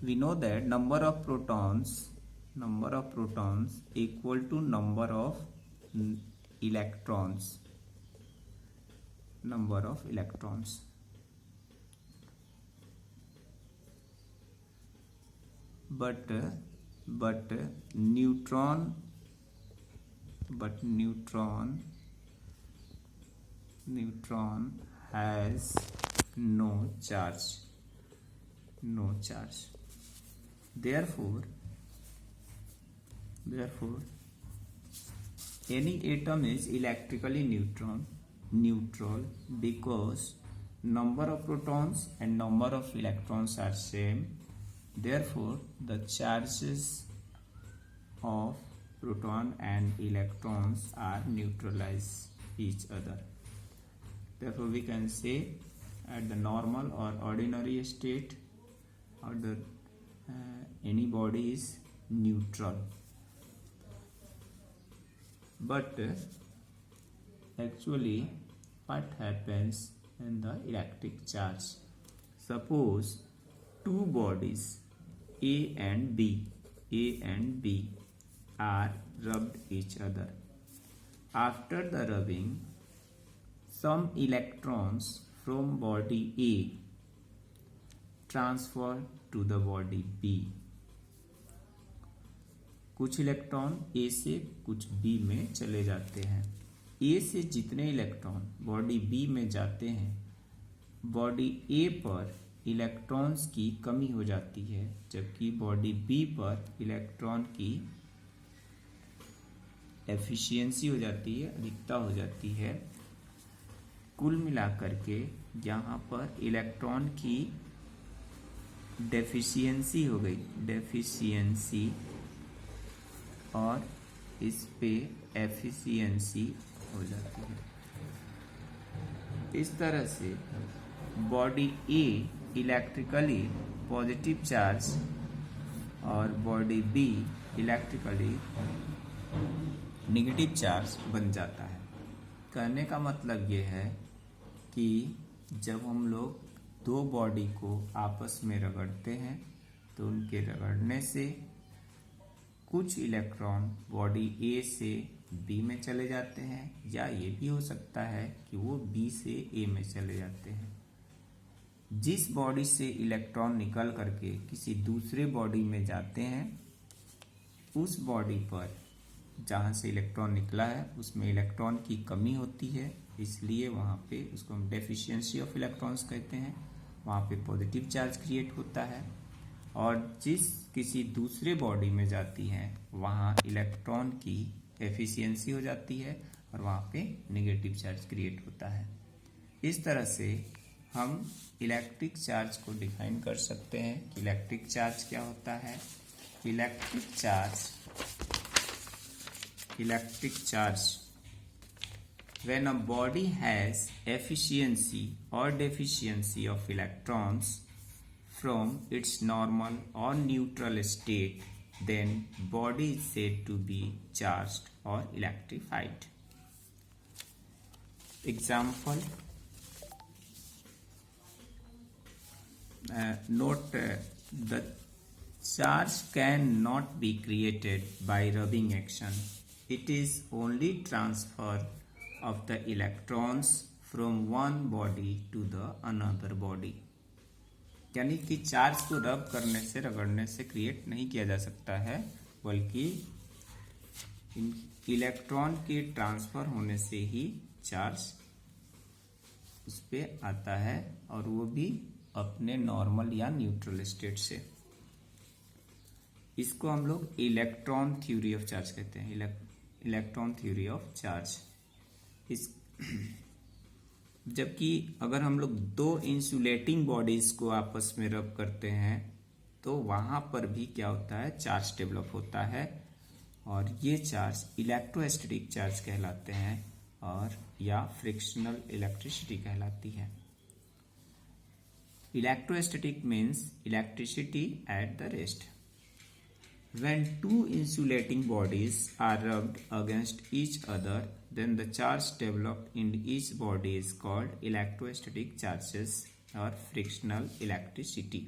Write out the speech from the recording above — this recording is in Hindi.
we know that number of protons equal to number of electrons. But neutron has no charge. Therefore any atom is electrically neutral because number of protons and number of electrons are same. Therefore the charges of proton and electrons are neutralize each other. Therefore we can say at the normal or ordinary state or the any body is neutral. But actually what happens in the electric charge? Suppose two bodies A and B are rubbed each other. After the rubbing, some electrons from body A transfer to the body B. कुछ इलेक्ट्रॉन A से कुछ B में चले जाते हैं. A से जितने इलेक्ट्रॉन बॉडी B में जाते हैं, बॉडी A पर इलेक्ट्रॉन्स की कमी हो जाती है, जबकि बॉडी B पर इलेक्ट्रॉन की एफिशिएंसी हो जाती है, अधिकता हो जाती है. कुल मिलाकर के यहाँ पर इलेक्ट्रॉन की डेफिशिएंसी हो गई, और इस पे एफिशिएंसी हो जाती है. इस तरह से body A electrically positive charge और body B electrically negative charge बन जाता है. कहने का मतलब ये है कि जब हम लोग दो बॉडी को आपस में रगड़ते हैं तो उनके रगड़ने से कुछ इलेक्ट्रॉन बॉडी ए से बी में चले जाते हैं, या ये भी हो सकता है कि वो बी से ए में चले जाते हैं. जिस बॉडी से इलेक्ट्रॉन निकल करके किसी दूसरे बॉडी में जाते हैं, उस बॉडी पर जहाँ से इलेक्ट्रॉन निकला है उसमें इलेक्ट्रॉन की कमी होती है, इसलिए वहाँ पे उसको हम डेफिशिएंसी ऑफ इलेक्ट्रॉन्स कहते हैं. वहाँ पे पॉजिटिव चार्ज क्रिएट होता है. और जिस किसी दूसरे बॉडी में जाती हैं वहाँ इलेक्ट्रॉन की एफिशिएंसी हो जाती है और वहाँ पे नेगेटिव चार्ज क्रिएट होता है. इस तरह से हम इलेक्ट्रिक चार्ज को डिफाइन कर सकते हैं कि इलेक्ट्रिक चार्ज क्या होता है. Electric charge when a body has efficiency or deficiency of electrons from its normal or neutral state, then body is said to be charged or electrified. Example, note the charge cannot be created by rubbing action. It is only transfer of the electrons from one body to the another body. यानी कि चार्ज को रब करने से, रगड़ने से क्रिएट नहीं किया जा सकता है, बल्कि इलेक्ट्रॉन के ट्रांसफर होने से ही चार्ज उस पे आता है, और वो भी अपने नॉर्मल या न्यूट्रल स्टेट से. इसको हम लोग इलेक्ट्रॉन थ्योरी ऑफ चार्ज कहते हैं. Electron theory of charge. जबकि अगर हम लोग दो इंसुलेटिंग बॉडीज को आपस में रब करते हैं तो वहां पर भी क्या होता है, चार्ज डेवलप होता है, और ये चार्ज इलेक्ट्रोस्टैटिक चार्ज कहलाते हैं, और या फ्रिक्शनल इलेक्ट्रिसिटी कहलाती है. Electrostatic means electricity at the rest. When two insulating bodies are rubbed against each other, then the charge developed in each body is called electrostatic charges or frictional electricity.